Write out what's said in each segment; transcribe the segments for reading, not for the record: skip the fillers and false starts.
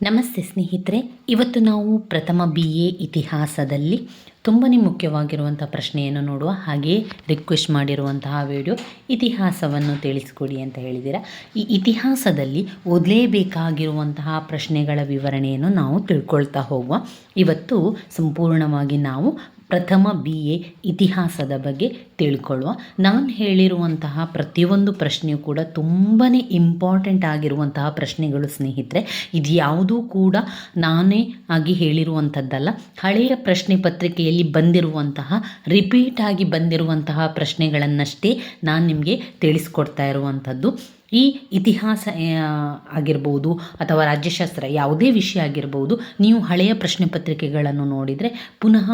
ನಮಸ್ತೆ ಸ್ನೇಹಿತರೆ, ಇವತ್ತು ನಾವು ಪ್ರಥಮ BA ಇತಿಹಾಸದಲ್ಲಿ ತುಂಬಾ ಮುಖ್ಯವಾಗಿರುವಂಥ ಪ್ರಶ್ನೆಯನ್ನು ನೋಡುವ. ಹಾಗೆ ರಿಕ್ವೆಸ್ಟ್ ಮಾಡಿರುವಂತಹ ವಿಡಿಯೋ ಇತಿಹಾಸವನ್ನು ತಿಳಿಸ್ಕೊಡಿ ಅಂತ ಹೇಳಿದ್ದೀರಾ. ಈ ಇತಿಹಾಸದಲ್ಲಿ ಓದಲೇಬೇಕಾಗಿರುವಂತಹ ಪ್ರಶ್ನೆಗಳ ವಿವರಣೆಯನ್ನು ನಾವು ತಿಳ್ಕೊಳ್ತಾ ಹೋಗುವ. ಇವತ್ತು ಸಂಪೂರ್ಣವಾಗಿ ನಾವು ಪ್ರಥಮ BA ಇತಿಹಾಸದ ಬಗ್ಗೆ ತಿಳ್ಕೊಳ್ಳುವ. ನಾನು ಹೇಳಿರುವಂತಹ ಪ್ರತಿಯೊಂದು ಪ್ರಶ್ನೆಯೂ ಕೂಡ ತುಂಬಾ ಇಂಪಾರ್ಟೆಂಟ್ ಆಗಿರುವಂತಹ ಪ್ರಶ್ನೆಗಳು ಸ್ನೇಹಿತರೆ. ಇದು ಯಾವುದೂ ಕೂಡ ನಾನೇ ಆಗಿ ಹೇಳಿರುವಂಥದ್ದಲ್ಲ. ಹಳೆಯ ಪ್ರಶ್ನೆ ಪತ್ರಿಕೆಯಲ್ಲಿ ಬಂದಿರುವಂತಹ ರಿಪೀಟ್ ಆಗಿ ಬಂದಿರುವಂತಹ ಪ್ರಶ್ನೆಗಳನ್ನಷ್ಟೇ ನಾನು ನಿಮಗೆ ತಿಳಿಸ್ಕೊಡ್ತಾ ಇರುವಂಥದ್ದು. ಈ ಇತಿಹಾಸ ಆಗಿರ್ಬೋದು ಅಥವಾ ರಾಜ್ಯಶಾಸ್ತ್ರ ಯಾವುದೇ ವಿಷಯ ಆಗಿರ್ಬೋದು, ನೀವು ಹಳೆಯ ಪ್ರಶ್ನೆ ಪತ್ರಿಕೆಗಳನ್ನು ನೋಡಿದರೆ ಪುನಃ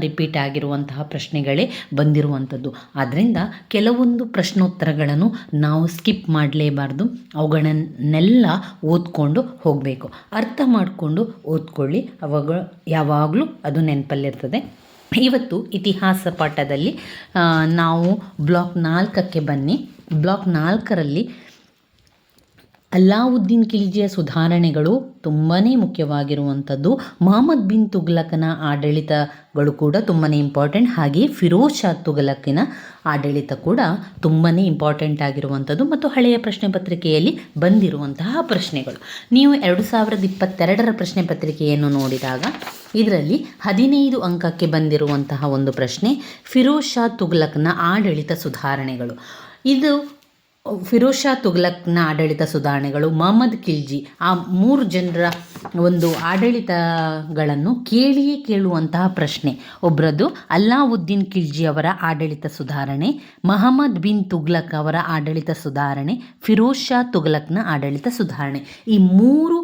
ರಿಪೀಟ್ ಆಗಿರುವಂತಹ ಪ್ರಶ್ನೆಗಳೇ ಬಂದಿರುವಂಥದ್ದು. ಆದ್ದರಿಂದ ಕೆಲವೊಂದು ಪ್ರಶ್ನೋತ್ತರಗಳನ್ನು ನಾವು ಸ್ಕಿಪ್ ಮಾಡಲೇಬಾರ್ದು. ಅವುಗಳನ್ನೆಲ್ಲ ಓದ್ಕೊಂಡು ಹೋಗಬೇಕು. ಅರ್ಥ ಮಾಡಿಕೊಂಡು ಓದ್ಕೊಳ್ಳಿ, ಅವಾಗ ಯಾವಾಗಲೂ ಅದು ನೆನಪಲ್ಲಿರ್ತದೆ. ಇವತ್ತು ಇತಿಹಾಸ ಪಾಠದಲ್ಲಿ ನಾವು ಬ್ಲಾಕ್ 4ಕ್ಕೆ ಬನ್ನಿ. ಬ್ಲಾಕ್ 4ರಲ್ಲಿ ಅಲ್ಲಾವುದ್ದೀನ್ ಖಿಲ್ಜಿಯ ಸುಧಾರಣೆಗಳು ತುಂಬಾ ಮುಖ್ಯವಾಗಿರುವಂಥದ್ದು. ಮೊಹಮ್ಮದ್ ಬಿನ್ ತುಘಲಕನ ಆಡಳಿತಗಳು ಕೂಡ ತುಂಬಾ ಇಂಪಾರ್ಟೆಂಟ್. ಹಾಗೆ ಫಿರೋಜ್ ಶಾ ತುಘಲಕಿನ ಆಡಳಿತ ಕೂಡ ತುಂಬಾ ಇಂಪಾರ್ಟೆಂಟ್ ಆಗಿರುವಂಥದ್ದು ಮತ್ತು ಹಳೆಯ ಪ್ರಶ್ನೆ ಪತ್ರಿಕೆಯಲ್ಲಿ ಬಂದಿರುವಂತಹ ಪ್ರಶ್ನೆಗಳು. ನೀವು 2022ರ ಪ್ರಶ್ನೆ ಪತ್ರಿಕೆಯನ್ನು ನೋಡಿದಾಗ ಇದರಲ್ಲಿ 15 ಅಂಕಕ್ಕೆ ಬಂದಿರುವಂತಹ ಒಂದು ಪ್ರಶ್ನೆ, ಫಿರೋಜ್ ಶಾ ತುಘಲಕ್ನ ಆಡಳಿತ ಸುಧಾರಣೆಗಳು. ಇದು ಫಿರೋಜ್ ಶಾ ತುಘಲಕ್ನ ಆಡಳಿತ ಸುಧಾರಣೆಗಳು, ಮೊಹಮ್ಮದ್ ಖಿಲ್ಜಿ, ಆ 3 ಜನರ ಒಂದು ಆಡಳಿತಗಳನ್ನು ಕೇಳಿಯೇ ಕೇಳುವಂತಹ ಪ್ರಶ್ನೆ. ಒಬ್ಬರದ್ದು ಅಲ್ಲಾವುದ್ದೀನ್ ಖಿಲ್ಜಿ ಅವರ ಆಡಳಿತ ಸುಧಾರಣೆ, ಮೊಹಮ್ಮದ್ ಬಿನ್ ತುಘಲಕ್ ಅವರ ಆಡಳಿತ ಸುಧಾರಣೆ, ಫಿರೋಜ್ ಶಾ ತುಘಲಕ್ನ ಆಡಳಿತ ಸುಧಾರಣೆ. ಈ 3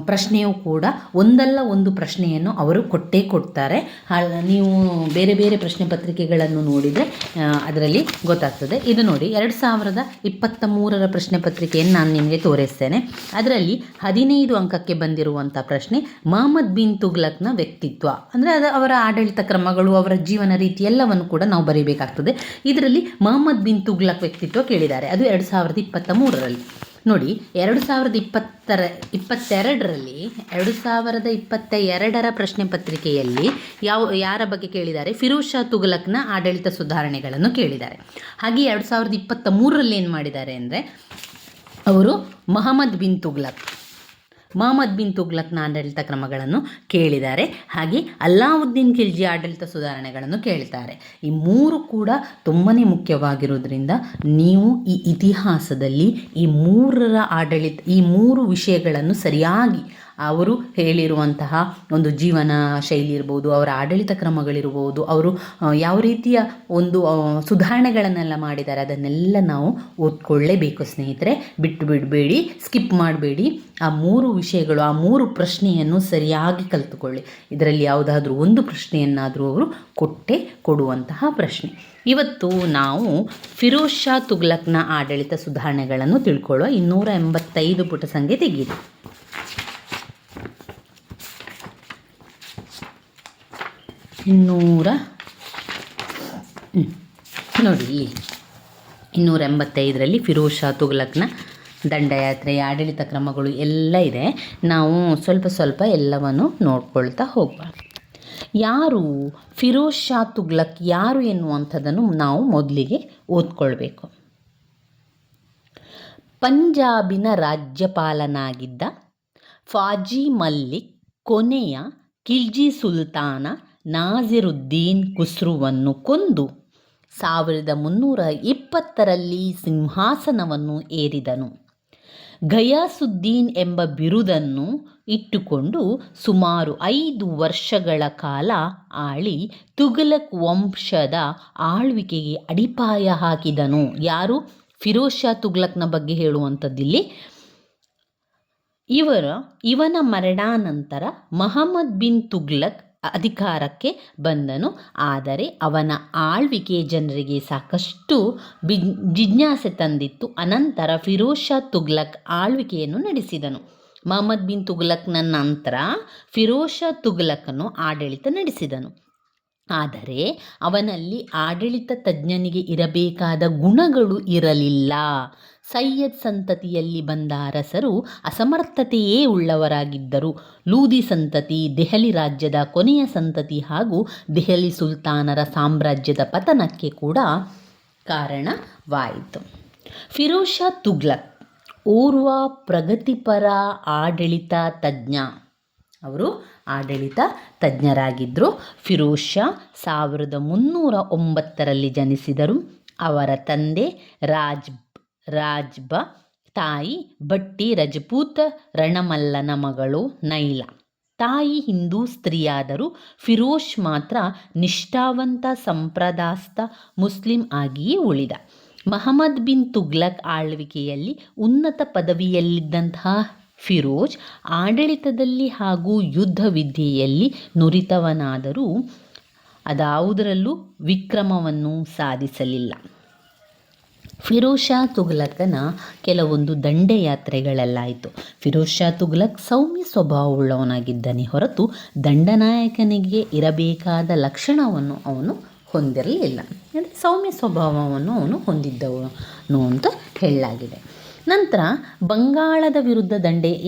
ಪ್ರಶ್ನೆಯೂ ಕೂಡ ಒಂದಲ್ಲ ಒಂದು ಪ್ರಶ್ನೆಯನ್ನು ಅವರು ಕೊಟ್ಟೇ ಕೊಡ್ತಾರೆ. ನೀವು ಬೇರೆ ಬೇರೆ ಪ್ರಶ್ನೆ ಪತ್ರಿಕೆಗಳನ್ನು ನೋಡಿದರೆ ಅದರಲ್ಲಿ ಗೊತ್ತಾಗ್ತದೆ. ಇದು ನೋಡಿ, 2023ರ ಪ್ರಶ್ನೆ ಪತ್ರಿಕೆಯನ್ನು ನಾನು ನಿಮಗೆ ತೋರಿಸ್ತೇನೆ. ಅದರಲ್ಲಿ 15 ಅಂಕಕ್ಕೆ ಬಂದಿರುವಂಥ ಪ್ರಶ್ನೆ, ಮೊಹಮ್ಮದ್ ಬಿನ್ ತುಘಲಕ್ನ ವ್ಯಕ್ತಿತ್ವ, ಅಂದರೆ ಅದು ಅವರ ಆಡಳಿತ ಕ್ರಮಗಳು, ಅವರ ಜೀವನ ರೀತಿ ಎಲ್ಲವನ್ನು ಕೂಡ ನಾವು ಬರೀಬೇಕಾಗ್ತದೆ. ಇದರಲ್ಲಿ ಮೊಹಮ್ಮದ್ ಬಿನ್ ತುಘಲಕ್ ವ್ಯಕ್ತಿತ್ವ ಕೇಳಿದ್ದಾರೆ. ಅದು 2023ರಲ್ಲಿ. ನೋಡಿ, 2022ರ ಪ್ರಶ್ನೆ ಪತ್ರಿಕೆಯಲ್ಲಿ ಯಾರ ಬಗ್ಗೆ ಕೇಳಿದ್ದಾರೆ? ಫಿರೋಜ್ ಶಾ ತುಘಲಕ್ನ ಆಡಳಿತ ಸುಧಾರಣೆಗಳನ್ನು ಕೇಳಿದ್ದಾರೆ. ಹಾಗೆ 2023ರಲ್ಲಿ ಏನು ಮಾಡಿದ್ದಾರೆ ಅಂದರೆ, ಅವರು ಮೊಹಮ್ಮದ್ ಬಿನ್ ತುಘಲಕ್ನ ಆಡಳಿತ ಕ್ರಮಗಳನ್ನು ಕೇಳಿದ್ದಾರೆ. ಹಾಗೆ ಅಲ್ಲಾವುದ್ದೀನ್ ಖಿಲ್ಜಿ ಆಡಳಿತ ಸುಧಾರಣೆಗಳನ್ನು ಕೇಳ್ತಾರೆ. ಈ 3 ಕೂಡ ತುಂಬಾ ಮುಖ್ಯವಾಗಿರೋದ್ರಿಂದ ನೀವು ಈ ಇತಿಹಾಸದಲ್ಲಿ ಈ 3 ವಿಷಯಗಳನ್ನು ಸರಿಯಾಗಿ ಅವರು ಹೇಳಿರುವಂತಹ ಒಂದು ಜೀವನ ಶೈಲಿ ಇರ್ಬೋದು, ಅವರ ಆಡಳಿತ ಕ್ರಮಗಳಿರ್ಬೋದು, ಅವರು ಯಾವ ರೀತಿಯ ಒಂದು ಸುಧಾರಣೆಗಳನ್ನೆಲ್ಲ ಮಾಡಿದ್ದಾರೆ, ಅದನ್ನೆಲ್ಲ ನಾವು ಓದ್ಕೊಳ್ಳೇಬೇಕು ಸ್ನೇಹಿತರೆ. ಬಿಟ್ಟು ಬಿಡಬೇಡಿ, ಸ್ಕಿಪ್ ಮಾಡಬೇಡಿ. ಆ 3 ವಿಷಯಗಳು, ಆ 3 ಪ್ರಶ್ನೆಯನ್ನು ಸರಿಯಾಗಿ ಕಲಿತುಕೊಳ್ಳಿ. ಇದರಲ್ಲಿ ಯಾವುದಾದ್ರೂ ಒಂದು ಪ್ರಶ್ನೆಯನ್ನಾದರೂ ಅವರು ಕೊಡುವಂತಹ ಪ್ರಶ್ನೆ. ಇವತ್ತು ನಾವು ಫಿರೋಜ್ ಶಾ ತುಘಲಕ್ನ ಆಡಳಿತ ಸುಧಾರಣೆಗಳನ್ನು ತಿಳ್ಕೊಳ್ಳುವ. 285 ಪುಟ ಸಂಖ್ಯೆ ತೆಗೀರಿ. ನೋಡಿ, 285ರಲ್ಲಿ ಫಿರೋಜ್ ಶಾ ತುಘಲಕ್ನ ದಂಡಯಾತ್ರೆ, ಆಡಳಿತ ಕ್ರಮಗಳು ಎಲ್ಲ ಇದೆ. ನಾವು ಸ್ವಲ್ಪ ಎಲ್ಲವನ್ನು ನೋಡ್ಕೊಳ್ತಾ ಹೋಗುವ. ಯಾರು ಫಿರೋಜ್ ಶಾ ತುಘಲಕ್ ಯಾರು ಎನ್ನುವಂಥದ್ದನ್ನು ನಾವು ಮೊದಲಿಗೆ ಓದ್ಕೊಳ್ಬೇಕು. ಪಂಜಾಬಿನ ರಾಜ್ಯಪಾಲನಾಗಿದ್ದ ಫಾಜಿ ಮಲ್ಲಿಕ್ ಕೊನೆಯ ಖಿಲ್ಜಿ ಸುಲ್ತಾನ ನಾಸಿರುದ್ದೀನ್ ಖುಸ್ರುವನ್ನು ಕೊಂದು 1320ರಲ್ಲಿ ಸಿಂಹಾಸನವನ್ನು ಏರಿದನು. ಗಯಾಸುದ್ದೀನ್ ಎಂಬ ಬಿರುದನ್ನು ಇಟ್ಟುಕೊಂಡು ಸುಮಾರು 5 ವರ್ಷಗಳ ಕಾಲ ಆಳಿ ತುಘಲಕ್ ವಂಶದ ಆಳ್ವಿಕೆಗೆ ಅಡಿಪಾಯ ಹಾಕಿದನು. ಯಾರು? ಫಿರೋಜ್ ಶಾ ತುಘಲಕ್ನ ಬಗ್ಗೆ ಹೇಳುವಂಥದ್ದಿಲ್ಲಿ. ಇವನ ಮರಣಾನಂತರ ಮೊಹಮ್ಮದ್ ಬಿನ್ ತುಘಲಕ್ ಅಧಿಕಾರಕ್ಕೆ ಬಂದನು. ಆದರೆ ಅವನ ಆಳ್ವಿಕೆ ಜನರಿಗೆ ಸಾಕಷ್ಟು ಜಿಜ್ಞಾಸೆ ತಂದಿತ್ತು. ಅನಂತರ ಫಿರೋಜ್ ಶಾ ತುಘಲಕ್ ಆಳ್ವಿಕೆಯನ್ನು ನಡೆಸಿದನು. ಮೊಹಮ್ಮದ್ ಬಿನ್ ತುಘಲಕ್ನ ನಂತರ ಫಿರೋಜ್ ಶಾ ತುಘಲಕನು ಆಡಳಿತ ನಡೆಸಿದನು. ಆದರೆ ಅವನಲ್ಲಿ ಆಡಳಿತ ತಜ್ಞನಿಗೆ ಇರಬೇಕಾದ ಗುಣಗಳು ಇರಲಿಲ್ಲ. ಸೈಯದ್ ಸಂತತಿಯಲ್ಲಿ ಬಂದ ಅರಸರು ಅಸಮರ್ಥತೆಯೇ ಉಳ್ಳವರಾಗಿದ್ದರು. ಲೂದಿ ಸಂತತಿ ದೆಹಲಿ ರಾಜ್ಯದ ಕೊನೆಯ ಸಂತತಿ ಹಾಗೂ ದೆಹಲಿ ಸುಲ್ತಾನರ ಸಾಮ್ರಾಜ್ಯದ ಪತನಕ್ಕೆ ಕೂಡ ಕಾರಣವಾಯಿತು. ಫಿರೋಜ್ ಶಾ ತುಘಲಕ್ ಓರ್ವ ಪ್ರಗತಿಪರ ಆಡಳಿತ ತಜ್ಞ. ಅವರು ಆಡಳಿತ ತಜ್ಞರಾಗಿದ್ದರು. ಫಿರೋಜ್ ಶಾ 1309ರಲ್ಲಿ ಜನಿಸಿದರು. ಅವರ ತಂದೆ ರಾಜ್ಬ, ತಾಯಿ ಭಟ್ಟಿ ರಜಪೂತ್ ರಣಮಲ್ಲನ ಮಗಳು ನೈಲಾ. ತಾಯಿ ಹಿಂದೂ ಸ್ತ್ರೀಯಾದರೂ ಫಿರೋಜ್ ಮಾತ್ರ ನಿಷ್ಠಾವಂತ ಸಂಪ್ರದಾಸ್ಥ ಮುಸ್ಲಿಂ ಆಗಿಯೇ ಉಳಿದ. ಮಹಮ್ಮದ್ ಬಿನ್ ತುಘಲಕ್ ಆಳ್ವಿಕೆಯಲ್ಲಿ ಉನ್ನತ ಪದವಿಯಲ್ಲಿದ್ದಂತಹ ಫಿರೋಜ್ ಆಡಳಿತದಲ್ಲಿ ಹಾಗೂ ಯುದ್ಧ ವಿದ್ಯೆಯಲ್ಲಿ ನುರಿತವನಾದರೂ ಅದಾವುದರಲ್ಲೂ ವಿಕ್ರಮವನ್ನು ಸಾಧಿಸಲಿಲ್ಲ. ಫಿರೋಜ್ ಶಾ ತುಘಲಕನ ಕೆಲವೊಂದು ದಂಡಯಾತ್ರೆಗಳೆಲ್ಲಾಯಿತು. ಫಿರೋಜ್ ಶಾ ತುಘಲಕ್ ಸೌಮ್ಯ ಸ್ವಭಾವವುಳ್ಳವನಾಗಿದ್ದನೇ ಹೊರತು ದಂಡನಾಯಕನಿಗೆ ಇರಬೇಕಾದ ಲಕ್ಷಣವನ್ನು ಅವನು ಹೊಂದಿರಲಿಲ್ಲ. ಅಂದರೆ ಸೌಮ್ಯ ಸ್ವಭಾವವನ್ನು ಅವನು ಹೊಂದಿದ್ದವನು ಅಂತ ಹೇಳಲಾಗಿದೆ. ನಂತರ ಬಂಗಾಳದ ವಿರುದ್ಧ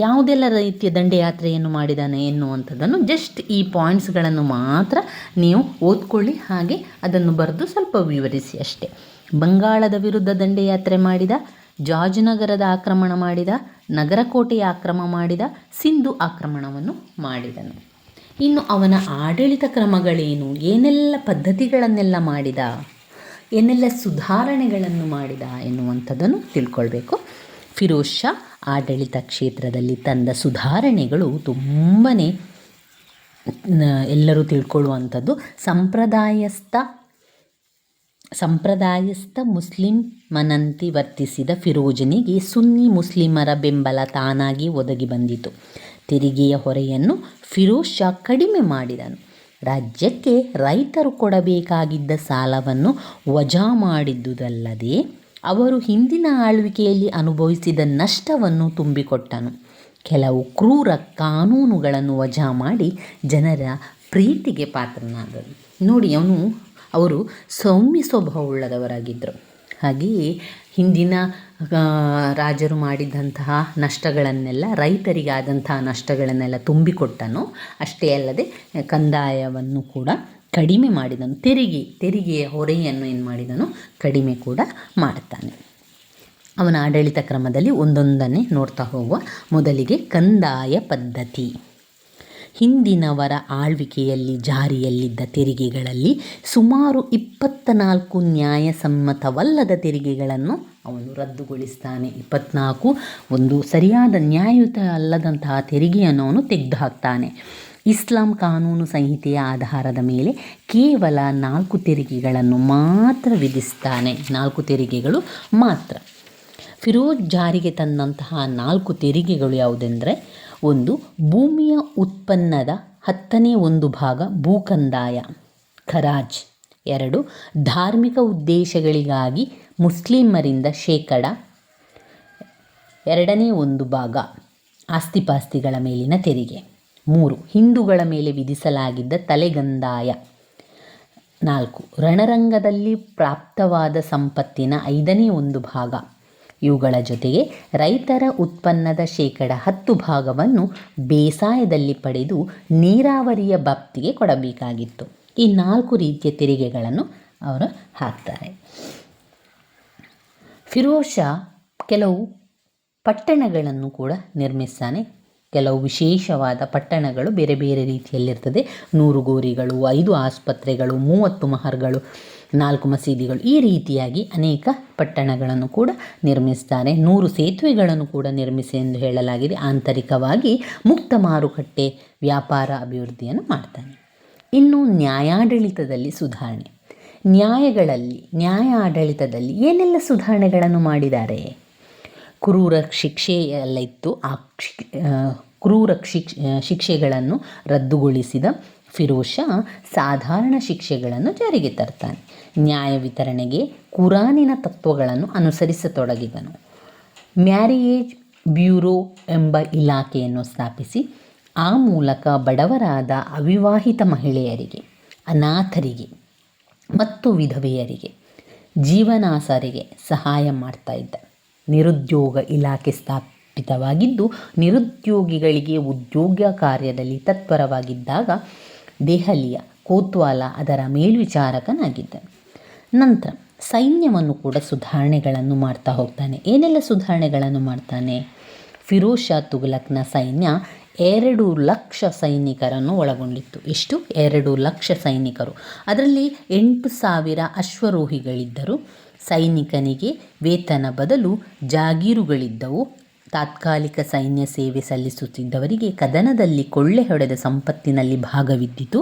ಯಾವುದೆಲ್ಲ ರೀತಿಯ ದಂಡಯಾತ್ರೆಯನ್ನು ಮಾಡಿದ್ದಾನೆ ಎನ್ನುವಂಥದ್ದನ್ನು ಜಸ್ಟ್ ಈ ಪಾಯಿಂಟ್ಸ್ಗಳನ್ನು ಮಾತ್ರ ನೀವು ಓದ್ಕೊಳ್ಳಿ, ಹಾಗೆ ಅದನ್ನು ಬರೆದು ಸ್ವಲ್ಪ ವಿವರಿಸಿ ಅಷ್ಟೇ. ಬಂಗಾಳದ ವಿರುದ್ಧ ದಂಡಯಾತ್ರೆ ಮಾಡಿದ, ಜಾರ್ಜ್ ನಗರದ ಆಕ್ರಮಣ ಮಾಡಿದ, ನಗರಕೋಟೆಯ ಆಕ್ರಮ ಮಾಡಿದ, ಸಿಂಧು ಆಕ್ರಮಣವನ್ನು ಮಾಡಿದನು. ಇನ್ನು ಅವನ ಆಡಳಿತ ಕ್ರಮಗಳೇನು, ಏನೆಲ್ಲ ಪದ್ಧತಿಗಳನ್ನೆಲ್ಲ ಮಾಡಿದ, ಏನೆಲ್ಲ ಸುಧಾರಣೆಗಳನ್ನು ಮಾಡಿದ ಎನ್ನುವಂಥದ್ದನ್ನು ತಿಳ್ಕೊಳ್ಬೇಕು. ಫಿರೋಜ್ ಶಾ ಆಡಳಿತ ಕ್ಷೇತ್ರದಲ್ಲಿ ತಂದ ಸುಧಾರಣೆಗಳು ತುಂಬಾ ಎಲ್ಲರೂ ತಿಳ್ಕೊಳ್ಳುವಂಥದ್ದು. ಸಂಪ್ರದಾಯಸ್ಥ ಮುಸ್ಲಿಮನಂತೆ ವರ್ತಿಸಿದ ಫಿರೋಜನಿಗೆ ಸುನ್ನಿ ಮುಸ್ಲಿಮರ ಬೆಂಬಲ ತಾನಾಗಿ ಒದಗಿ ಬಂದಿತು. ತೆರಿಗೆಯ ಹೊರೆಯನ್ನು ಫಿರೋಜ್ ಶಾ ಕಡಿಮೆ ಮಾಡಿದನು. ರಾಜ್ಯಕ್ಕೆ ರೈತರು ಕೊಡಬೇಕಾಗಿದ್ದ ಸಾಲವನ್ನು ವಜಾ ಮಾಡಿದ್ದುದಲ್ಲದೆ ಅವರು ಹಿಂದಿನ ಆಳ್ವಿಕೆಯಲ್ಲಿ ಅನುಭವಿಸಿದ ನಷ್ಟವನ್ನು ತುಂಬಿಕೊಟ್ಟನು. ಕೆಲವು ಕ್ರೂರ ಕಾನೂನುಗಳನ್ನು ವಜಾ ಮಾಡಿ ಜನರ ಪ್ರೀತಿಗೆ ಪಾತ್ರನಾದನು. ನೋಡಿ, ಅವರು ಸೌಮ್ಯ ಸ್ವಭಾವವುಳ್ಳವರಾಗಿದ್ದರು. ಹಾಗೆಯೇ ಹಿಂದಿನ ರಾಜರು ಮಾಡಿದಂತಹ ನಷ್ಟಗಳನ್ನೆಲ್ಲ, ರೈತರಿಗಾದಂತಹ ನಷ್ಟಗಳನ್ನೆಲ್ಲ ತುಂಬಿಕೊಟ್ಟನು. ಅಷ್ಟೇ ಅಲ್ಲದೆ ಕಂದಾಯವನ್ನು ಕೂಡ ಕಡಿಮೆ ಮಾಡಿದನು. ತೆರಿಗೆಯ ಹೊರೆಯನ್ನು ಏನು ಮಾಡಿದನು, ಕಡಿಮೆ ಕೂಡ ಮಾಡುತ್ತಾನೆ. ಅವನ ಆಡಳಿತ ಕ್ರಮದಲ್ಲಿ ಒಂದೊಂದನ್ನೇ ನೋಡ್ತಾ ಹೋಗುವ. ಮೊದಲಿಗೆ ಕಂದಾಯ ಪದ್ಧತಿ. ಹಿಂದಿನವರ ಆಳ್ವಿಕೆಯಲ್ಲಿ ಜಾರಿಯಲ್ಲಿದ್ದ ತೆರಿಗೆಗಳಲ್ಲಿ ಸುಮಾರು 24 ನ್ಯಾಯಸಮ್ಮತವಲ್ಲದ ತೆರಿಗೆಗಳನ್ನು ಅವನು ರದ್ದುಗೊಳಿಸ್ತಾನೆ. 24 ಒಂದು ಸರಿಯಾದ ನ್ಯಾಯಯುತ ಅಲ್ಲದಂತಹ ತೆರಿಗೆಯನ್ನು ಅವನು ತೆಗೆದುಹಾಕ್ತಾನೆ. ಇಸ್ಲಾಂ ಕಾನೂನು ಸಂಹಿತೆಯ ಆಧಾರದ ಮೇಲೆ ಕೇವಲ 4 ತೆರಿಗೆಗಳನ್ನು ಮಾತ್ರ ವಿಧಿಸ್ತಾನೆ. 4 ತೆರಿಗೆಗಳು ಮಾತ್ರ. ಫಿರೋಜ್ ಜಾರಿಗೆ ತಂದಂತಹ 4 ತೆರಿಗೆಗಳು ಯಾವುದೆಂದರೆ, 1. ಭೂಮಿಯ ಉತ್ಪನ್ನದ 10ನೇ 1 ಭೂಕಂದಾಯ ಖರಾಜ್. 2. ಧಾರ್ಮಿಕ ಉದ್ದೇಶಗಳಿಗಾಗಿ ಮುಸ್ಲಿಮರಿಂದ 2/2 ಆಸ್ತಿಪಾಸ್ತಿಗಳ ಮೇಲಿನ ತೆರಿಗೆ. 3. ಹಿಂದೂಗಳ ಮೇಲೆ ವಿಧಿಸಲಾಗಿದ್ದ ತಲೆಗಂದಾಯ. 4. ರಣರಂಗದಲ್ಲಿ ಪ್ರಾಪ್ತವಾದ ಸಂಪತ್ತಿನ 5/1 ಇವುಗಳ ಜೊತೆಗೆ ರೈತರ ಉತ್ಪನ್ನದ 10% ಬೇಸಾಯದಲ್ಲಿ ಪಡೆದು ನೀರಾವರಿಯ ಬಾಬ್ತಿಗೆ ಕೊಡಬೇಕಾಗಿತ್ತು. ಈ 4 ರೀತಿಯ ತೆರಿಗೆಗಳನ್ನು ಅವರು ಹಾಕ್ತಾರೆ. ಫಿರೋಜ್ ಶಾ ಕೆಲವು ಪಟ್ಟಣಗಳನ್ನು ಕೂಡ ನಿರ್ಮಿಸ್ತಾನೆ. ಕೆಲವು ವಿಶೇಷವಾದ ಪಟ್ಟಣಗಳು ಬೇರೆ ಬೇರೆ ರೀತಿಯಲ್ಲಿರ್ತದೆ. 100 ಗೋರಿಗಳು, 5 ಆಸ್ಪತ್ರೆಗಳು, 30 ಮಹರ್ಗಳು, 4 ಮಸೀದಿಗಳು, ಈ ರೀತಿಯಾಗಿ ಅನೇಕ ಪಟ್ಟಣಗಳನ್ನು ಕೂಡ ನಿರ್ಮಿಸ್ತಾನೆ. 100 ಸೇತುವೆಗಳನ್ನು ಕೂಡ ನಿರ್ಮಿಸಿ ಎಂದು ಹೇಳಲಾಗಿದೆ. ಆಂತರಿಕವಾಗಿ ಮುಕ್ತ ಮಾರುಕಟ್ಟೆ ವ್ಯಾಪಾರ ಅಭಿವೃದ್ಧಿಯನ್ನು ಮಾಡ್ತಾನೆ. ಇನ್ನು ನ್ಯಾಯಾಡಳಿತದಲ್ಲಿ ಸುಧಾರಣೆ. ನ್ಯಾಯ ಆಡಳಿತದಲ್ಲಿ ಏನೆಲ್ಲ ಸುಧಾರಣೆಗಳನ್ನು ಮಾಡಿದ್ದಾರೆ? ಕ್ರೂರ ಶಿಕ್ಷೆ ಎಲ್ಲ ಇತ್ತು. ಆ ಕ್ರೂರ ಶಿಕ್ಷೆಗಳನ್ನು ರದ್ದುಗೊಳಿಸಿದ ಫಿರೋಜ್ ಶಾ ಸಾಧಾರಣ ಶಿಕ್ಷೆಗಳನ್ನು ಜಾರಿಗೆ ತರ್ತಾನೆ. ನ್ಯಾಯ ವಿತರಣೆಗೆ ಕುರಾನಿನ ತತ್ವಗಳನ್ನು ಅನುಸರಿಸತೊಡಗಿದನು. ಮ್ಯಾರಿಯೇಜ್ ಬ್ಯೂರೋ ಎಂಬ ಇಲಾಖೆಯನ್ನು ಸ್ಥಾಪಿಸಿ ಆ ಮೂಲಕ ಬಡವರಾದ ಅವಿವಾಹಿತ ಮಹಿಳೆಯರಿಗೆ, ಅನಾಥರಿಗೆ ಮತ್ತು ವಿಧವೆಯರಿಗೆ, ಜೀವನಾಸರಿಗೆ ಸಹಾಯ ಮಾಡ್ತಾ ಇದ್ದ. ನಿರುದ್ಯೋಗ ಇಲಾಖೆ ಸ್ಥಾಪಿತವಾಗಿದ್ದು, ನಿರುದ್ಯೋಗಿಗಳಿಗೆ ಉದ್ಯೋಗ ಕಾರ್ಯದಲ್ಲಿ ತತ್ಪರವಾಗಿದ್ದಾಗ ದೆಹಲಿಯ ಕೋತ್ವಾಲ ಅದರ ಮೇಲ್ವಿಚಾರಕನಾಗಿದ್ದನು. ನಂತರ ಸೈನ್ಯವನ್ನು ಕೂಡ ಸುಧಾರಣೆಗಳನ್ನು ಮಾಡ್ತಾ ಹೋಗ್ತಾನೆ. ಏನೆಲ್ಲ ಸುಧಾರಣೆಗಳನ್ನು ಮಾಡ್ತಾನೆ? ಫಿರೋಜ್ ಶಾ ತುಘಲಕ್ನ ಸೈನ್ಯ 2 ಲಕ್ಷ ಸೈನಿಕರನ್ನು ಒಳಗೊಂಡಿತ್ತು. ಎಷ್ಟು? 2 ಲಕ್ಷ ಸೈನಿಕರು. ಅದರಲ್ಲಿ 8,000 ಅಶ್ವರೋಹಿಗಳಿದ್ದರು. ಸೈನಿಕನಿಗೆ ವೇತನ ಬದಲು ಜಾಗೀರುಗಳಿದ್ದವು. ತಾತ್ಕಾಲಿಕ ಸೈನ್ಯ ಸೇವೆ ಸಲ್ಲಿಸುತ್ತಿದ್ದವರಿಗೆ ಕದನದಲ್ಲಿ ಕೊಳ್ಳೆ ಹೊಡೆದ ಸಂಪತ್ತಿನಲ್ಲಿ ಭಾಗವಿದ್ದಿತು.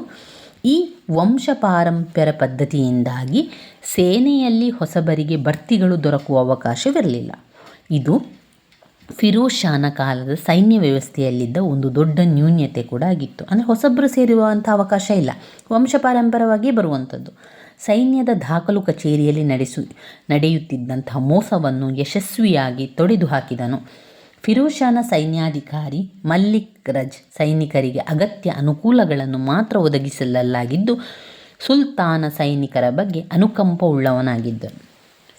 ಈ ವಂಶ ಪಾರಂಪರ್ಯ ಪದ್ಧತಿಯಿಂದಾಗಿ ಸೇನೆಯಲ್ಲಿ ಹೊಸಬರಿಗೆ ಬಡ್ತಿಗಳು ದೊರಕುವ ಅವಕಾಶವಿರಲಿಲ್ಲ. ಇದು ಫಿರೋಜ್ ಶಾನ ಕಾಲದ ಸೈನ್ಯ ವ್ಯವಸ್ಥೆಯಲ್ಲಿದ್ದ ಒಂದು ದೊಡ್ಡ ನ್ಯೂನ್ಯತೆ ಕೂಡ ಆಗಿತ್ತು. ಅಂದರೆ ಹೊಸಬರು ಸೇರುವಂಥ ಅವಕಾಶ ಇಲ್ಲ, ವಂಶ ಪಾರಂಪರ್ಯವಾಗಿ ಬರುವಂಥದ್ದು. ಸೈನ್ಯದ ದಾಖಲು ಕಚೇರಿಯಲ್ಲಿ ನಡೆಯುತ್ತಿದ್ದಂತಹ ಮೋಸವನ್ನು ಯಶಸ್ವಿಯಾಗಿ ತೊಡೆದು ಹಾಕಿದನು. ಫಿರೋಜ್ ಶಾನ ಸೈನ್ಯಾಧಿಕಾರಿ ಮಲ್ಲಿಕ್ ರಜ್ ಸೈನಿಕರಿಗೆ ಅಗತ್ಯ ಅನುಕೂಲಗಳನ್ನು ಮಾತ್ರ ಒದಗಿಸಲಾಗಿದ್ದು, ಸುಲ್ತಾನ ಸೈನಿಕರ ಬಗ್ಗೆ ಅನುಕಂಪ ಉಳ್ಳವನಾಗಿದ್ದನು.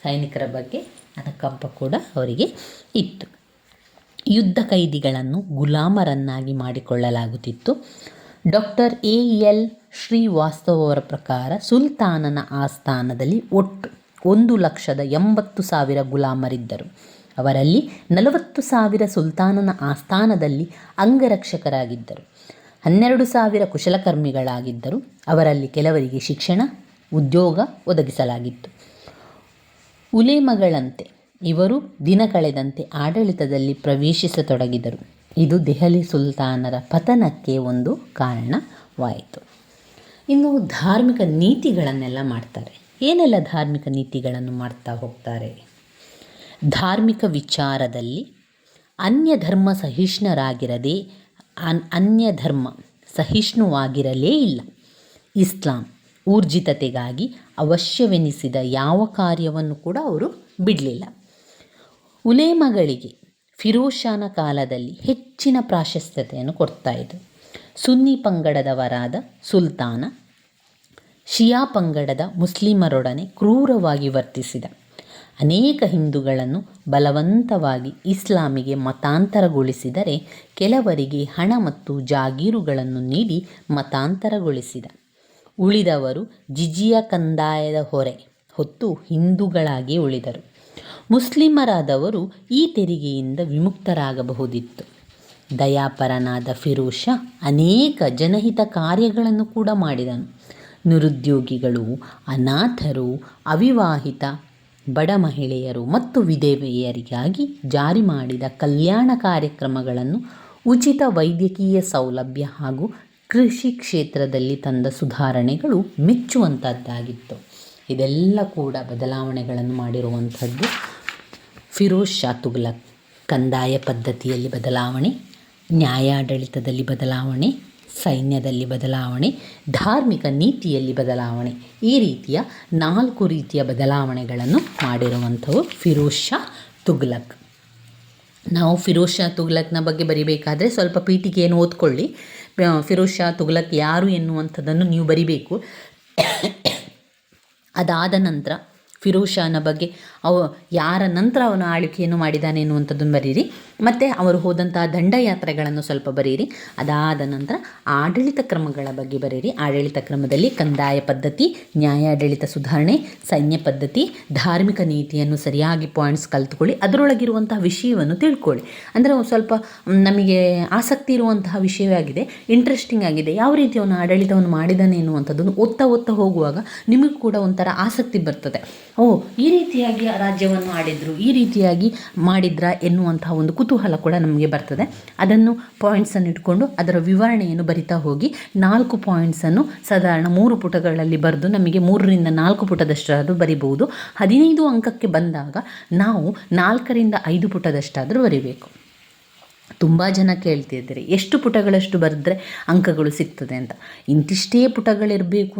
ಸೈನಿಕರ ಬಗ್ಗೆ ಅನುಕಂಪ ಕೂಡ ಅವರಿಗೆ ಇತ್ತು. ಯುದ್ಧ ಖೈದಿಗಳನ್ನು ಗುಲಾಮರನ್ನಾಗಿ ಮಾಡಿಕೊಳ್ಳಲಾಗುತ್ತಿತ್ತು. ಡಾಕ್ಟರ್ ಎಲ್ ಶ್ರೀವಾಸ್ತವ ಅವರ ಪ್ರಕಾರ ಸುಲ್ತಾನನ ಆಸ್ಥಾನದಲ್ಲಿ ಒಟ್ಟು 1,80,000 ಗುಲಾಮರಿದ್ದರು. ಅವರಲ್ಲಿ 40,000 ಸುಲ್ತಾನನ ಆಸ್ಥಾನದಲ್ಲಿ ಅಂಗರಕ್ಷಕರಾಗಿದ್ದರು. 12,000 ಕುಶಲಕರ್ಮಿಗಳಾಗಿದ್ದರು. ಅವರಲ್ಲಿ ಕೆಲವರಿಗೆ ಶಿಕ್ಷಣ, ಉದ್ಯೋಗ ಒದಗಿಸಲಾಗಿತ್ತು. ಉಲೇಮಗಳಂತೆ ಇವರು ದಿನ ಕಳೆದಂತೆ ಆಡಳಿತದಲ್ಲಿ ಪ್ರವೇಶಿಸತೊಡಗಿದರು. ಇದು ದೆಹಲಿ ಸುಲ್ತಾನರ ಪತನಕ್ಕೆ ಒಂದು ಕಾರಣವಾಯಿತು. ಇನ್ನು ಧಾರ್ಮಿಕ ನೀತಿಗಳನ್ನೆಲ್ಲ ಮಾಡ್ತಾರೆ. ಏನೆಲ್ಲ ಧಾರ್ಮಿಕ ನೀತಿಗಳನ್ನು ಮಾಡ್ತಾ ಹೋಗ್ತಾರೆ? ಧಾರ್ಮಿಕ ವಿಚಾರದಲ್ಲಿ ಅನ್ಯ ಧರ್ಮ ಸಹಿಷ್ಣುರಾಗಿರದೆ ಅನ್ಯ ಧರ್ಮ ಸಹಿಷ್ಣುವಾಗಿರಲೇ ಇಲ್ಲ. ಇಸ್ಲಾಂ ಊರ್ಜಿತತೆಗಾಗಿ ಅವಶ್ಯವೆನಿಸಿದ ಯಾವ ಕಾರ್ಯವನ್ನು ಕೂಡ ಅವರು ಬಿಡಲಿಲ್ಲ. ಉಲೇಮಗಳಿಗೆ ಫಿರೋಜ್ ಶಾನ ಕಾಲದಲ್ಲಿ ಹೆಚ್ಚಿನ ಪ್ರಾಶಸ್ತ್ಯತೆಯನ್ನು ಕೊಡ್ತಾ ಇದ್ದರು. ಸುನ್ನಿ ಪಂಗಡದವರಾದ ಸುಲ್ತಾನ ಶಿಯಾ ಪಂಗಡದ ಮುಸ್ಲಿಮರೊಡನೆ ಕ್ರೂರವಾಗಿ ವರ್ತಿಸಿದ. ಅನೇಕ ಹಿಂದೂಗಳನ್ನು ಬಲವಂತವಾಗಿ ಇಸ್ಲಾಮಿಗೆ ಮತಾಂತರಗೊಳಿಸಿದರೆ ಕೆಲವರಿಗೆ ಹಣ ಮತ್ತು ಜಾಗೀರುಗಳನ್ನು ನೀಡಿ ಮತಾಂತರಗೊಳಿಸಿದ. ಉಳಿದವರು ಜಿಜಿಯಾ ಕಂದಾಯದ ಹೊರೆ ಹೊತ್ತು ಹಿಂದೂಗಳಾಗಿ ಉಳಿದರು. ಮುಸ್ಲಿಮರಾದವರು ಈ ತೆರಿಗೆಯಿಂದ ವಿಮುಕ್ತರಾಗಬಹುದಿತ್ತು. ದಯಾಪರನಾದ ಫಿರೋಜ್ ಶಾ ಅನೇಕ ಜನಹಿತ ಕಾರ್ಯಗಳನ್ನು ಕೂಡ ಮಾಡಿದನು. ನಿರುದ್ಯೋಗಿಗಳು, ಅನಾಥರು, ಅವಿವಾಹಿತ ಬಡ ಮಹಿಳೆಯರು ಮತ್ತು ವಿಧವೆಯರಿಗಾಗಿ ಜಾರಿ ಮಾಡಿದ ಕಲ್ಯಾಣ ಕಾರ್ಯಕ್ರಮಗಳನ್ನು, ಉಚಿತ ವೈದ್ಯಕೀಯ ಸೌಲಭ್ಯ ಹಾಗೂ ಕೃಷಿ ಕ್ಷೇತ್ರದಲ್ಲಿ ತಂದ ಸುಧಾರಣೆಗಳು ಮೆಚ್ಚುವಂಥದ್ದಾಗಿತ್ತು. ಇದೆಲ್ಲ ಕೂಡ ಬದಲಾವಣೆಗಳನ್ನು ಮಾಡಿರುವಂಥದ್ದು ಫಿರೋಜ್ ಶಾ ತುಘಲಕ್. ಕಂದಾಯ ಪದ್ಧತಿಯಲ್ಲಿ ಬದಲಾವಣೆ, ನ್ಯಾಯಾಡಳಿತದಲ್ಲಿ ಬದಲಾವಣೆ, ಸೈನ್ಯದಲ್ಲಿ ಬದಲಾವಣೆ, ಧಾರ್ಮಿಕ ನೀತಿಯಲ್ಲಿ ಬದಲಾವಣೆ, ಈ ರೀತಿಯ 4 ರೀತಿಯ ಬದಲಾವಣೆಗಳನ್ನು ಮಾಡಿರುವಂಥವು ಫಿರೋಜ್ ಶಾ ತುಘಲಕ್. ನಾವು ಫಿರೋಜ್ ಶಾ ತುಘಲಕ್ನ ಬಗ್ಗೆ ಬರಿಬೇಕಾದ್ರೆ ಸ್ವಲ್ಪ ಪೀಠಿಕೆಯನ್ನು ಓದ್ಕೊಳ್ಳಿ. ಫಿರೋಜ್ ಶಾ ತುಘಲಕ್ ಯಾರು ಎನ್ನುವಂಥದ್ದನ್ನು ನೀವು ಬರಿಬೇಕು. ಅದಾದ ನಂತರ ಫಿರೋಜ್ ಶಾನ ಬಗ್ಗೆ ಯಾರ ನಂತರ ಅವನು ಆಳ್ವಿಕೆಯನ್ನು ಮಾಡಿದ್ದಾನೆ ಎನ್ನುವಂಥದ್ದನ್ನು ಬರೀರಿ. ಮತ್ತು ಅವರು ಹೋದಂತಹ ದಂಡಯಾತ್ರೆಗಳನ್ನು ಸ್ವಲ್ಪ ಬರೀರಿ. ಅದಾದ ನಂತರ ಆಡಳಿತ ಕ್ರಮಗಳ ಬಗ್ಗೆ ಬರೀರಿ. ಆಡಳಿತ ಕ್ರಮದಲ್ಲಿ ಕಂದಾಯ ಪದ್ಧತಿ, ನ್ಯಾಯಾಡಳಿತ ಸುಧಾರಣೆ, ಸೈನ್ಯ ಪದ್ಧತಿ, ಧಾರ್ಮಿಕ ನೀತಿಯನ್ನು ಸರಿಯಾಗಿ ಪಾಯಿಂಟ್ಸ್ ಕಲ್ತ್ಕೊಳ್ಳಿ. ಅದರೊಳಗಿರುವಂತಹ ವಿಷಯವನ್ನು ತಿಳ್ಕೊಳ್ಳಿ. ಅಂದರೆ ಸ್ವಲ್ಪ ನಮಗೆ ಆಸಕ್ತಿ ಇರುವಂತಹ ವಿಷಯವೇ ಆಗಿದೆ, ಇಂಟ್ರೆಸ್ಟಿಂಗ್ ಆಗಿದೆ. ಯಾವ ರೀತಿ ಅವನು ಆಡಳಿತವನ್ನು ಮಾಡಿದ್ದಾನೆ ಎನ್ನುವಂಥದ್ದನ್ನು ಓದ್ತಾ ಹೋಗುವಾಗ ನಿಮಗೂ ಕೂಡ ಒಂಥರ ಆಸಕ್ತಿ ಬರ್ತದೆ. ಈ ರೀತಿಯಾಗಿ ರಾಜ್ಯವನ್ನು ಆಡಿದ್ರು, ಈ ರೀತಿಯಾಗಿ ಮಾಡಿದ್ರ ಎನ್ನುವಂತಹ ಒಂದು ಕುತೂಹಲ ಕೂಡ ನಮಗೆ ಬರ್ತದೆ. ಅದನ್ನು ಪಾಯಿಂಟ್ಸನ್ನು ಇಟ್ಕೊಂಡು ಅದರ ವಿವರಣೆಯನ್ನು ಬರಿತಾ ಹೋಗಿ 4 ಪಾಯಿಂಟ್ಸನ್ನು ಸಾಧಾರಣ 3 ಪುಟಗಳಲ್ಲಿ ಬರೆದು ನಮಗೆ 3ರಿಂದ 4 ಪುಟದಷ್ಟಾದರೂ ಬರಿಬಹುದು. 15 ಅಂಕಕ್ಕೆ ಬಂದಾಗ ನಾವು 4ರಿಂದ 5 ಪುಟದಷ್ಟಾದರೂ ಬರಿಬೇಕು. ತುಂಬ ಜನ ಕೇಳ್ತಿದ್ದೀರಿ ಎಷ್ಟು ಪುಟಗಳಷ್ಟು ಬರೆದ್ರೆ ಅಂಕಗಳು ಸಿಗ್ತದೆ ಅಂತ. ಇಂತಿಷ್ಟೇ ಪುಟಗಳಿರಬೇಕು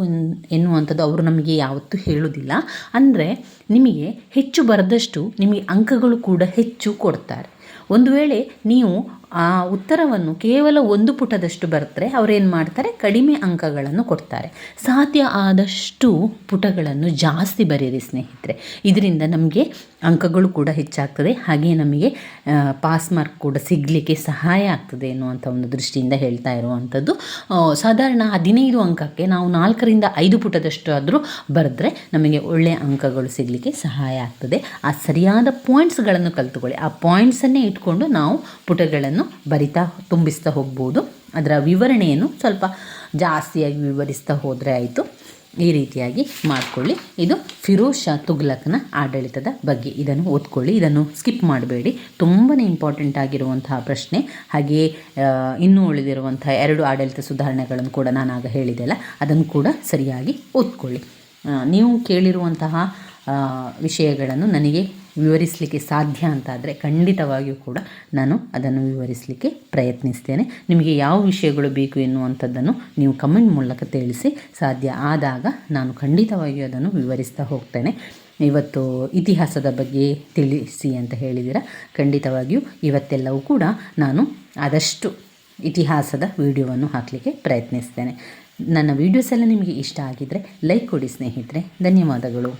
ಎನ್ನುವಂಥದ್ದು ಅವರು ನಮಗೆ ಯಾವತ್ತೂ ಹೇಳೋದಿಲ್ಲ. ಅಂದರೆ ನಿಮಗೆ ಹೆಚ್ಚು ಬರೆದಷ್ಟು ನಿಮಗೆ ಅಂಕಗಳು ಕೂಡ ಹೆಚ್ಚು ಕೊಡ್ತಾರೆ. ಒಂದು ವೇಳೆ ನೀವು ಆ ಉತ್ತರವನ್ನು ಕೇವಲ 1 ಪುಟದಷ್ಟು ಬರೆದ್ರೆ ಅವರೇನು ಮಾಡ್ತಾರೆ, ಕಡಿಮೆ ಅಂಕಗಳನ್ನು ಕೊಡ್ತಾರೆ. ಸಾಧ್ಯ ಆದಷ್ಟು ಪುಟಗಳನ್ನು ಜಾಸ್ತಿ ಬರೆಯಿರಿ ಸ್ನೇಹಿತರೆ. ಇದರಿಂದ ನಮಗೆ ಅಂಕಗಳು ಕೂಡ ಹೆಚ್ಚಾಗ್ತದೆ, ಹಾಗೆ ನಮಗೆ ಪಾಸ್ ಮಾರ್ಕ್ ಕೂಡ ಸಿಗಲಿಕ್ಕೆ ಸಹಾಯ ಆಗ್ತದೆ ಎನ್ನುವಂಥ ಒಂದು ದೃಷ್ಟಿಯಿಂದ ಹೇಳ್ತಾ ಇರುವಂಥದ್ದು. ಸಾಧಾರಣ 15 ಅಂಕಕ್ಕೆ ನಾವು 4 ರಿಂದ 5 ಪುಟದಷ್ಟು ಆದರೂ ಬರೆದ್ರೆ ನಮಗೆ ಒಳ್ಳೆಯ ಅಂಕಗಳು ಸಿಗಲಿಕ್ಕೆ ಸಹಾಯ ಆಗ್ತದೆ. ಆ ಸರಿಯಾದ ಪಾಯಿಂಟ್ಸ್ಗಳನ್ನು ಕಲ್ತುಕೊಳ್ಳಿ. ಆ ಪಾಯಿಂಟ್ಸನ್ನೇ ಇಟ್ಕೊಂಡು ನಾವು ಪುಟಗಳನ್ನು ತುಂಬಿಸ್ತಾ ಹೋಗ್ಬೋದು. ಅದರ ವಿವರಣೆಯನ್ನು ಸ್ವಲ್ಪ ಜಾಸ್ತಿಯಾಗಿ ವಿವರಿಸ್ತಾ ಹೋದರೆ ಆಯಿತು. ಈ ರೀತಿಯಾಗಿ ಮಾಡಿಕೊಳ್ಳಿ. ಇದು ಫಿರೋಜ್ ಶಾ ತುಘಲಕ್ನ ಆಡಳಿತದ ಬಗ್ಗೆ. ಇದನ್ನು ಓದ್ಕೊಳ್ಳಿ, ಇದನ್ನು ಸ್ಕಿಪ್ ಮಾಡಬೇಡಿ. ತುಂಬಾ ಇಂಪಾರ್ಟೆಂಟ್ ಆಗಿರುವಂತಹ ಪ್ರಶ್ನೆ. ಹಾಗೆಯೇ ಇನ್ನೂ ಉಳಿದಿರುವಂಥ 2 ಆಡಳಿತ ಸುಧಾರಣೆಗಳನ್ನು ಕೂಡ ನಾನು ಆಗ ಹೇಳಿದೆಲ್ಲ, ಅದನ್ನು ಕೂಡ ಸರಿಯಾಗಿ ಓದ್ಕೊಳ್ಳಿ. ನೀವು ಕೇಳಿರುವಂತಹ ವಿಷಯಗಳನ್ನು ನನಗೆ ವಿವರಿಸಲಿಕ್ಕೆ ಸಾಧ್ಯ ಅಂತಾದರೆ ಖಂಡಿತವಾಗಿಯೂ ಕೂಡ ನಾನು ಅದನ್ನು ವಿವರಿಸಲಿಕ್ಕೆ ಪ್ರಯತ್ನಿಸ್ತೇನೆ. ನಿಮಗೆ ಯಾವ ವಿಷಯಗಳು ಬೇಕು ಎನ್ನುವಂಥದ್ದನ್ನು ನೀವು ಕಮೆಂಟ್ ಮೂಲಕ ತಿಳಿಸಿ. ಸಾಧ್ಯ ಆದಾಗ ನಾನು ಖಂಡಿತವಾಗಿಯೂ ಅದನ್ನು ವಿವರಿಸ್ತಾ ಹೋಗ್ತೇನೆ. ಇವತ್ತು ಇತಿಹಾಸದ ಬಗ್ಗೆ ತಿಳಿಸಿ ಅಂತ ಹೇಳಿದ್ದೀರ. ಖಂಡಿತವಾಗಿಯೂ ಇವತ್ತೆಲ್ಲವೂ ಕೂಡ ನಾನು ಆದಷ್ಟು ಇತಿಹಾಸದ ವಿಡಿಯೋವನ್ನು ಹಾಕಲಿಕ್ಕೆ ಪ್ರಯತ್ನಿಸ್ತೇನೆ. ನನ್ನ ವೀಡಿಯೋಸ್ ಎಲ್ಲ ನಿಮಗೆ ಇಷ್ಟ ಆಗಿದ್ದರೆ ಲೈಕ್ ಕೊಡಿ ಸ್ನೇಹಿತರೆ. ಧನ್ಯವಾದಗಳು.